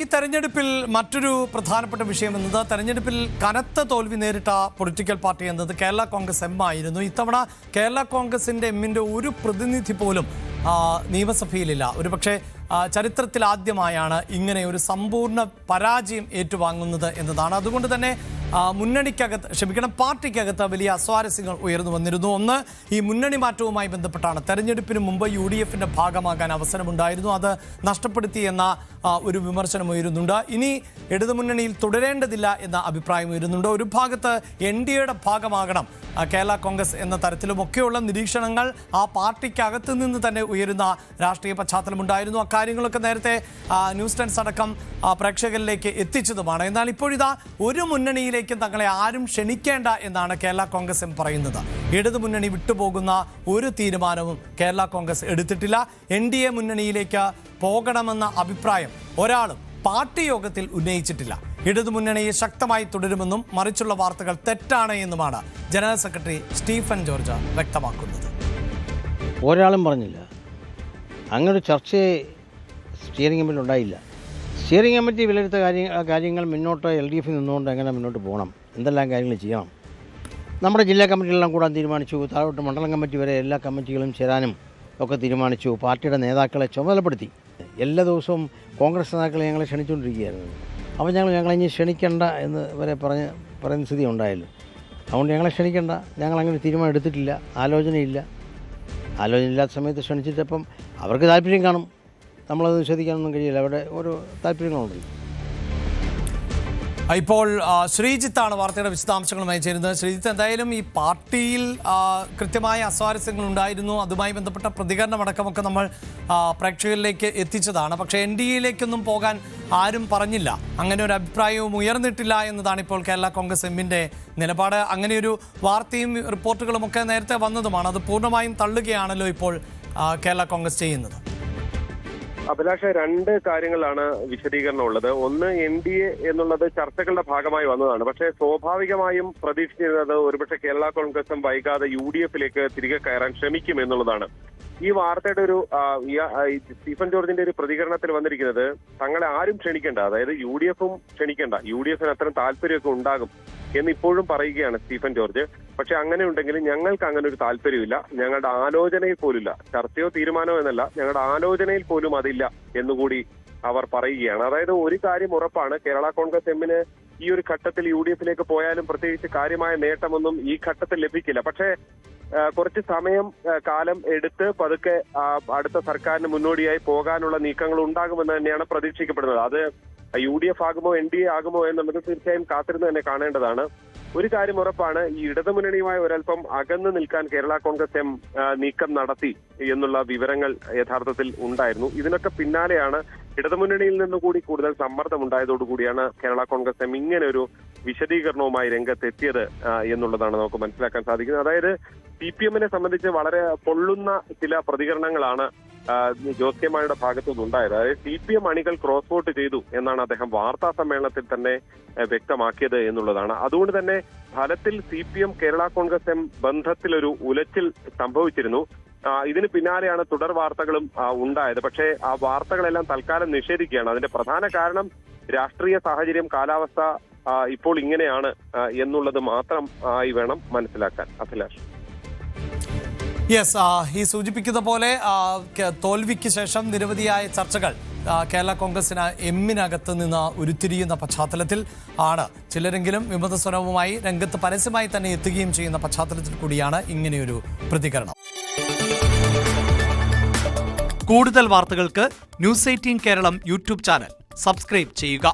ഈ തെരഞ്ഞെടുപ്പിൽ മറ്റൊരു പ്രധാനപ്പെട്ട വിഷയം എന്നത് തെരഞ്ഞെടുപ്പിൽ കനത്ത തോൽവി നേരിട്ട പൊളിറ്റിക്കൽ പാർട്ടി എന്നത് കേരള കോൺഗ്രസ് എം ആയിരുന്നു. ഇത്തവണ കേരള കോൺഗ്രസിന്റെ എമ്മിന്റെ ഒരു പ്രതിനിധി പോലും നിയമസഭയിലില്ല. ഒരുപക്ഷെ ചരിത്രത്തിൽ ആദ്യമായാണ് ഇങ്ങനെ ഒരു സമ്പൂർണ്ണ പരാജയം ഏറ്റുവാങ്ങുന്നത് എന്നതാണ്. അതുകൊണ്ട് തന്നെ പാർട്ടിക്കകത്ത് വലിയ അസ്വാരസ്യങ്ങൾ ഉയർന്നു വന്നിരുന്നു. ഒന്ന്, ഈ മുന്നണി മാറ്റവുമായി ബന്ധപ്പെട്ടാണ്. തെരഞ്ഞെടുപ്പിന് മുമ്പ് UDFന്റെ ഭാഗമാകാൻ അവസരമുണ്ടായിരുന്നു, അത് നഷ്ടപ്പെടുത്തി എന്ന ഒരു വിമർശനം ഉയരുന്നുണ്ട്. ഇനി ഇടതുമുന്നണിയിൽ തുടരേണ്ടതില്ല എന്ന അഭിപ്രായം ഉയരുന്നുണ്ട്. ഒരു ഭാഗത്ത് NDAയുടെ ഭാഗമാകണം കേരള കോൺഗ്രസ് എന്ന തരത്തിലുമൊക്കെയുള്ള നിരീക്ഷണങ്ങൾ ആ പാർട്ടിക്കകത്ത് നിന്ന് തന്നെ ഉയരുന്ന രാഷ്ട്രീയ പശ്ചാത്തലമുണ്ടായിരുന്നു. അക്കാര്യങ്ങളൊക്കെ നേരത്തെ ന്യൂസ് ടെൻസ് അടക്കം പ്രേക്ഷകരിലേക്ക് എത്തിച്ചതുമാണ്. എന്നാൽ ഇപ്പോഴിതാ ഒരു മുന്നണിയിലേക്കും തങ്ങളെ ആരും ക്ഷണിക്കേണ്ട എന്നാണ് കേരള കോൺഗ്രസ് എം പറയുന്നത്. ഇടതുമുന്നണി വിട്ടുപോകുന്ന ഒരു തീരുമാനവും കേരള കോൺഗ്രസ് എടുത്തിട്ടില്ല. NDA മുന്നണിയിലേക്ക് പോകണമെന്ന അഭിപ്രായം ഒരാളും പാർട്ടി യോഗത്തിൽ ഉന്നയിച്ചിട്ടില്ല. ഇടതുമുന്നണിയെ ശക്തമായി തുടരുമെന്നും മറിച്ചുള്ള വാർത്തകൾ തെറ്റാണ് എന്നുമാണ് ജനറൽ സെക്രട്ടറി സ്റ്റീഫൻ ജോർജ് വ്യക്തമാക്കുന്നത്. ഒരാളും പറഞ്ഞില്ല, അങ്ങനൊരു ചർച്ചയെ സ്റ്റിയറിംഗ് കമ്മിറ്റി ഉണ്ടായില്ല. സ്റ്റിയറിംഗ് കമ്മിറ്റി വിലയിരുത്ത കാര്യങ്ങൾ മുന്നോട്ട് LDF നിന്നുകൊണ്ട് എങ്ങനെ മുന്നോട്ട് പോകണം, എന്തെല്ലാം കാര്യങ്ങൾ ചെയ്യണം, നമ്മുടെ ജില്ലാ കമ്മിറ്റികളെല്ലാം കൂടാൻ തീരുമാനിച്ചു. താഴോട്ട് മണ്ഡലം കമ്മിറ്റി വരെ എല്ലാ കമ്മിറ്റികളും ചേരാനും ഒക്കെ തീരുമാനിച്ചു. പാർട്ടിയുടെ നേതാക്കളെ ചുമതലപ്പെടുത്തി. എല്ലാ ദിവസവും കോൺഗ്രസ് നേതാക്കളെ ഞങ്ങളെ ക്ഷണിച്ചുകൊണ്ടിരിക്കുകയായിരുന്നു. അപ്പോൾ ഞങ്ങളെ ക്ഷണിക്കേണ്ട എന്ന് വരെ പറയുന്ന സ്ഥിതി ഉണ്ടായല്ലോ. അതുകൊണ്ട് ഞങ്ങളെ ക്ഷണിക്കേണ്ട, ഞങ്ങളങ്ങനെ തീരുമാനം എടുത്തിട്ടില്ല. ആലോചനയില്ലാത്ത സമയത്ത് ക്ഷണിച്ചിട്ടപ്പം അവർക്ക് താല്പര്യം കാണും, നമ്മളത് നിഷേധിക്കാനൊന്നും കഴിയില്ല. അവിടെ ഓരോ താല്പര്യങ്ങളുണ്ടല്ലോ. ഇപ്പോൾ ശ്രീജിത്താണ് വാർത്തയുടെ വിശദാംശങ്ങളുമായി ചേരുന്നത്. ശ്രീജിത്ത്, എന്തായാലും ഈ പാർട്ടിയിൽ കൃത്യമായ അസ്വാരസ്യങ്ങൾ ഉണ്ടായിരുന്നു. അതുമായി ബന്ധപ്പെട്ട പ്രതികരണമടക്കമൊക്കെ നമ്മൾ പ്രേക്ഷകരിലേക്ക് എത്തിച്ചതാണ്. പക്ഷേ NDAയിലേക്കൊന്നും പോകാൻ ആരും പറഞ്ഞില്ല, അങ്ങനെ ഒരു അഭിപ്രായവും ഉയർന്നിട്ടില്ല എന്നതാണ് ഇപ്പോൾ കേരള കോൺഗ്രസ് എമ്മിൻ്റെ നിലപാട്. അങ്ങനെയൊരു വാർത്തയും റിപ്പോർട്ടുകളും ഒക്കെ നേരത്തെ വന്നതുമാണ്. അത് പൂർണ്ണമായും തള്ളുകയാണല്ലോ ഇപ്പോൾ കേരള കോൺഗ്രസ് ചെയ്യുന്നത്. അഭിലാഷ, രണ്ട് കാര്യങ്ങളാണ് വിശദീകരണം ഉള്ളത്. ഒന്ന്, NDA എന്നുള്ളത് ചർച്ചകളുടെ ഭാഗമായി വന്നതാണ്. പക്ഷേ സ്വാഭാവികമായും പ്രതീക്ഷിച്ചിരുന്നത് ഒരുപക്ഷെ കേരള കോൺഗ്രസും വൈകാതെ UDFിലേക്ക് തിരികെ കയറാൻ ശ്രമിക്കും എന്നുള്ളതാണ്. ഈ വാർത്തയുടെ ഒരു സ്റ്റീഫൻ ജോർജിന്റെ ഒരു പ്രതികരണത്തിൽ വന്നിരിക്കുന്നത് തങ്ങളെ ആരും ക്ഷണിക്കേണ്ട, അതായത് UDFും ക്ഷണിക്കേണ്ട, UDFിന് അത്തരം താല്പര്യമൊക്കെ ഉണ്ടാകും എന്നിപ്പോഴും പറയുകയാണ് സ്റ്റീഫൻ ജോർജ്. പക്ഷെ അങ്ങനെ ഉണ്ടെങ്കിൽ ഞങ്ങൾക്ക് അങ്ങനെ ഒരു താല്പര്യമില്ല, ഞങ്ങളുടെ ആലോചനയിൽ പോലുമില്ല, ചർച്ചയോ തീരുമാനമോ എന്നല്ല, ഞങ്ങളുടെ ആലോചനയിൽ പോലും അതില്ല എന്നുകൂടി അവർ പറയുകയാണ്. അതായത് ഒരു കാര്യം ഉറപ്പാണ്, കേരള കോൺഗ്രസ് എമ്മിന് ഈ ഒരു ഘട്ടത്തിൽ UDFിലേക്ക് പോയാലും പ്രത്യേകിച്ച് കാര്യമായ നേട്ടമൊന്നും ഈ ഘട്ടത്തിൽ ലഭിക്കില്ല. പക്ഷേ കുറച്ച് കാലം എടുത്ത് പതുക്കെ അടുത്ത സർക്കാരിന് മുന്നോടിയായി പോകാനുള്ള നീക്കങ്ങൾ ഉണ്ടാകുമെന്ന് തന്നെയാണ് പ്രതീക്ഷിക്കപ്പെടുന്നത്. അത് UDF ആകുമോ NDA ആകുമോ എന്നുള്ളത് തീർച്ചയായും കാത്തിരുന്ന് തന്നെ കാണേണ്ടതാണ്. ഒരു കാര്യം ഉറപ്പാണ്, ഈ ഇടതുമുന്നണിയുമായി ഒരൽപ്പം അകന്നു നിൽക്കാൻ കേരള കോൺഗ്രസ് എം നീക്കം നടത്തി എന്നുള്ള വിവരങ്ങൾ യഥാർത്ഥത്തിൽ ഉണ്ടായിരുന്നു. ഇതിനൊക്കെ പിന്നാലെയാണ് ഇടതുമുന്നണിയിൽ നിന്നുകൂടി കൂടുതൽ സമ്മർദ്ദം ഉണ്ടായതോടുകൂടിയാണ് കേരള കോൺഗ്രസ് എം ഇങ്ങനെ ഒരു വിശദീകരണവുമായി രംഗത്തെത്തിയത് എന്നുള്ളതാണ് നമുക്ക് മനസ്സിലാക്കാൻ സാധിക്കുന്നത്. അതായത് CPMനെ സംബന്ധിച്ച് വളരെ പൊള്ളുന്ന ചില പ്രതികരണങ്ങളാണ് ജോസ് കെ മാണിയുടെ ഭാഗത്തു നിന്നുണ്ടായത്. അതായത് CPM അണികൾ ക്രോസ് വോട്ട് ചെയ്തു എന്നാണ് അദ്ദേഹം വാർത്താ സമ്മേളനത്തിൽ തന്നെ വ്യക്തമാക്കിയത് എന്നുള്ളതാണ്. അതുകൊണ്ട് തന്നെ ഫലത്തിൽ CPM കേരള കോൺഗ്രസ് എം ബന്ധത്തിലൊരു ഉലച്ചിൽ സംഭവിച്ചിരുന്നു. ഇതിന് പിന്നാലെയാണ് തുടർ വാർത്തകളും ഉണ്ടായത്. പക്ഷേ ആ വാർത്തകളെല്ലാം തൽക്കാലം നിഷേധിക്കുകയാണ്. അതിന്റെ പ്രധാന കാരണം രാഷ്ട്രീയ സാഹചര്യം, കാലാവസ്ഥ ഇപ്പോൾ ഇങ്ങനെയാണ് എന്നുള്ളത് മാത്രം ആയി വേണം മനസ്സിലാക്കാൻ. അഭിലാഷ്, ഈ സൂചിപ്പിക്കുന്ന പോലെ തോൽവിക്ക് ശേഷം നിരവധിയായ ചർച്ചകൾ കേരള കോൺഗ്രസിന് എമ്മിനകത്ത് നിന്ന് ഉരുത്തിരിയുന്ന പശ്ചാത്തലത്തിൽ ആണ് ചിലരെങ്കിലും വിമതസ്വരവുമായി രംഗത്ത് പരസ്യമായി തന്നെ എത്തുകയും ചെയ്യുന്ന പശ്ചാത്തലത്തിൽ കൂടിയാണ് ഇങ്ങനെയൊരു പ്രതികരണം. കൂടുതൽ വാർത്തകൾക്ക് News 18 Keralam YouTube channel subscribe ചെയ്യുക.